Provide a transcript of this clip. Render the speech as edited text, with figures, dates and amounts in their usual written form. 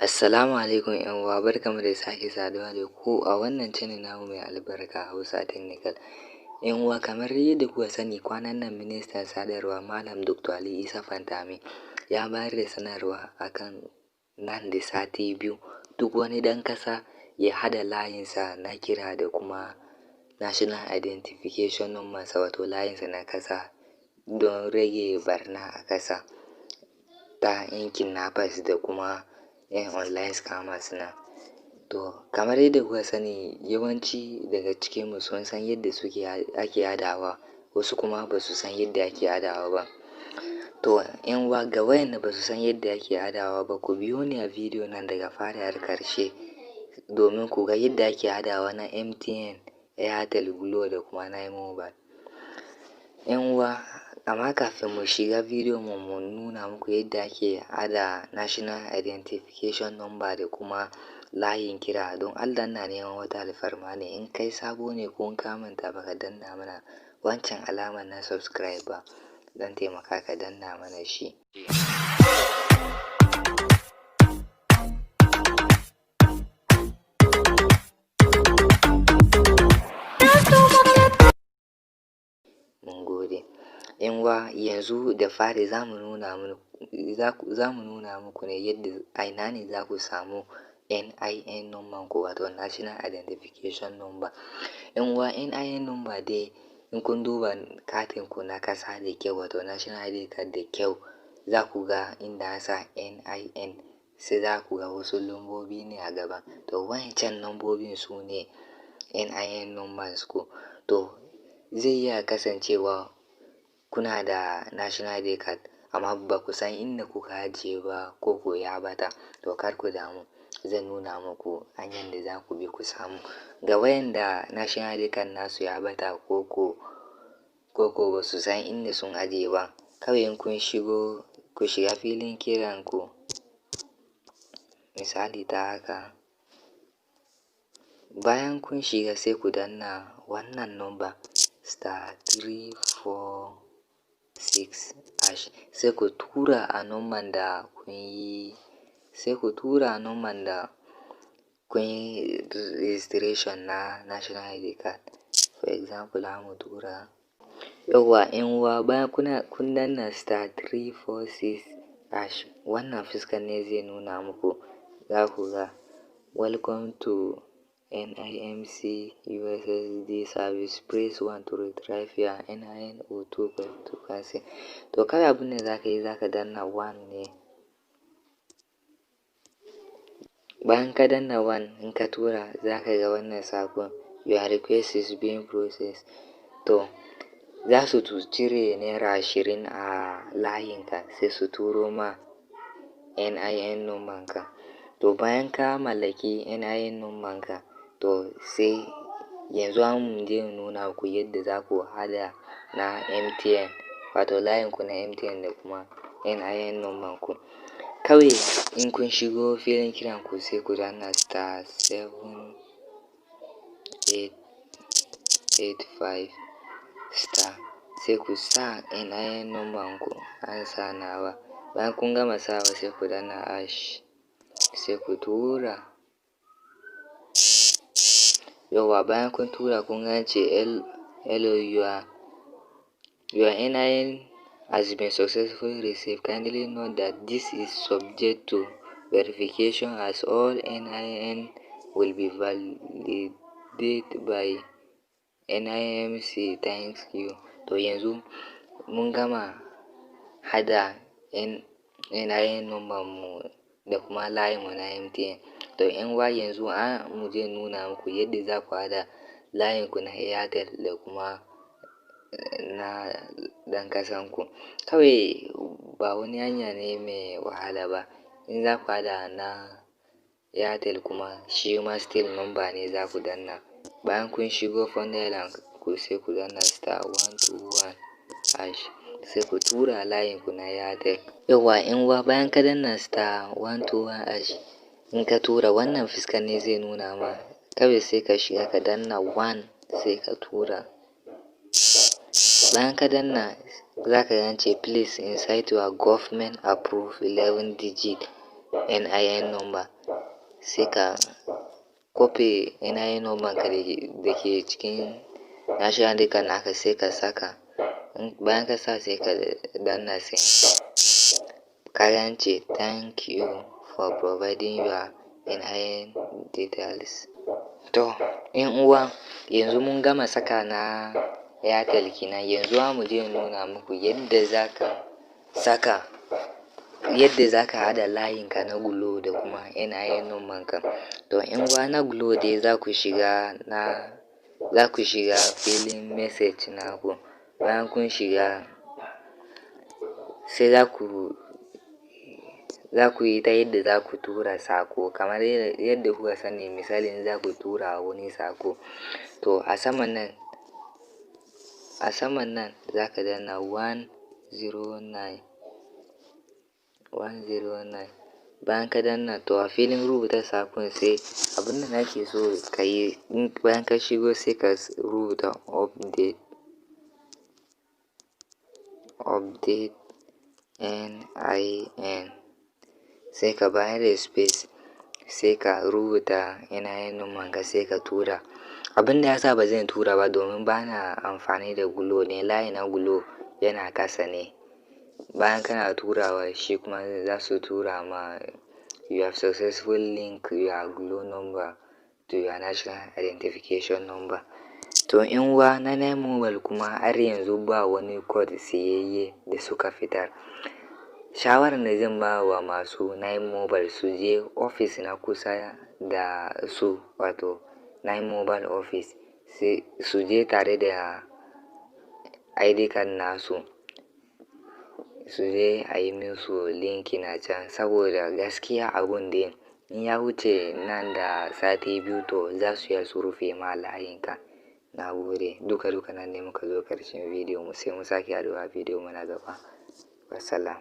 Assalamu alaikum ƴan uwa, barkamu da sake saduwa da ku a wannan channel namu mai albarka Hausa Technical. Ƴan uwa, kamar yadda kuka sani, kwanan nan ministan sadarwa Malam Dr. Ali Isa Fantami ya bayar da sanarwa akan nan da sati biyu duk wani ɗan ƙasa ya haɗa layinsa na kira da kuma National Identification Number wato layinsa na ƙasa don rage barna a ƙasa ta ƴan kidnappers da kuma ƴan online scammers na. To kamar yadda kuka sani, yawanci daga cikinmu sun san yadda ake haɗawa, wasu kuma ba su san yadda ake haɗawa ba. To ƴan uwa, ga wayanda ba su san yadda ake haɗawa ba, ku biyo ni a bidiyo nan daga fara har ƙarshe domin ku ga yadda ake haɗawa na MTN, Airtel, Glo da kuma Nine Mobile. Ƴan uwa, amma kafin mu shiga bidiyon mu nuna muku yadda ake haɗa National Identification Number da kuma layin kira, don Allah ina neman wata alfarma ne. In kai sabo ne ko in ka manta baka danna mana wancan alamar na subscribe ba, don taimaka ka danna mana shi. Mun gode. Ƴan uwa, yanzu da fari za mu nuna muku ne yadda a ina ne za ku samu NIN number ku, wato National Identification Number. Ƴan uwa, NIN number dai in kun duba katin ku na ƙasa da kyau, wato National ID card da kyau, za ku ga inda an sa NIN, sai za ku ga wasu lambobi ne a gaba. To wayancan lambobin su ne NIN numbers ku. To zai iya kasancewa kuna da National ID card amma ba ku san inda kuka ajiye ba ko ko ya ɓata. To kar ku damu, zan nuna muku hanyar da za ku bi ku samu. Ga wayanda National ID card nasu ya ɓata ko ko ba su san inda sun ajiye ba, kawai in kun shiga filin kiran ku, misali ta haka. Bayan kun shiga sai ku danna wannan number *346#, sai ku tura a number da kun yi registration na National ID card. For example, za mu tura yauwa. ƴan uwa, bayan kun danna *346#, wannan fuskar ne zai nuna muku. Za ku ga welcome to NIMC USSD service, press 1 to retrieve your NIN or 2 to cancel. To kawai abin da za ka yi, za ka danna 1 ne. Bayan ka danna 1, in ka tura, za ka ga wannan saƙon, your request is being processed. To za su cire naira 20 a layinka sai su turo ma NIN number ka. To bayan ka mallaki NIN number ka, to sai yanzu an je nuna ku yadda za ku haɗa na MTN, wato layin ku na MTN da kuma NIN number ku. Kawai in kun shigo filin kiran ku sai ku danna *7885#, sai ku sa NIN number ku. An sa nawa. Bayan kun gama sawa sai ku danna #, sai ku tura. Yauwa, bayan kun tura kun ga ce hello, your NIN has been successfully received. Kindly note that this is subject to verification as all NIN will be validated by NIMC. Thank you. To yanzu mun gama haɗa NIN number mu da kuma layin mu na MTN. To ƴan uwa, yanzu mu je nuna muku yadda za ku haɗa layin ku na Airtel da kuma na ɗan ƙasan ku. Kawai ba wani hanya ne mai wahala ba. In za ku haɗa na Airtel kuma, shi ma still number ne za ku danna. Bayan kun shigo phone line ku sai ku danna *121#, sai ku tura layin ku na Airtel. Yauwa ƴan uwa, bayan ka danna *121#, in ka tura, wannan fuskar ne zai nuna ma. Kawai sai ka shiga ka danna 1 sai ka tura. Bayan ka danna, za ka ga an ce please insert your government approved 11 digit NIN number, sai ka copy NIN number ka da ke cikin national ID card naka sai ka saka. Bayan ka sa sai ka danna send. Kaga an ce thank you for providing your NIN details. To ƴan uwa, yanzu mun gama saka na Airtel kenan, yanzu za mu je in nuna muku yadda za ka haɗa layinka na Glo da kuma NIN number ka. To ƴan uwa, na Glo dai za ku shiga filin message naku. Bayan kun shiga sai za ku yi ta yadda za ku tura sako, kamar yadda kuka sani, misalin za ku tura wani sako. To a saman nan za ka danna 109. Bayan ka danna, to a filin rubuta sakon sai abinda nake so ka yi, bayan ka shigo sai ka rubuta update NIN, sai ka bayar da space, sai ka rubuta NIN number ka sai ka tura. Abin da ya sa ba zan tura ba domin ba na amfani da Glo ne, layi na Glo yana ƙasa ne. Bayan kana turawa shi kuma za su tura ma you have successfully linked your Glo number to your national identification number. To ƴan uwa, na 9mobile kuma har yanzu ba wani code siyayye da suka fitar. Shawarar da zan ba wa masu 9mobile su je ofis na kusa da su, wato 9mobile office, su je tare da ID card nasu, su je a yi musu linking a can, saboda gaskiya abun dai in ya wuce nan da sati biyu to za su iya su rufe ma layinka. Na gode. Duka nan ne muka zo ƙarshen bidiyon mu, sai mu sake haɗuwa a bidiyo mu na gaba. Wassalam.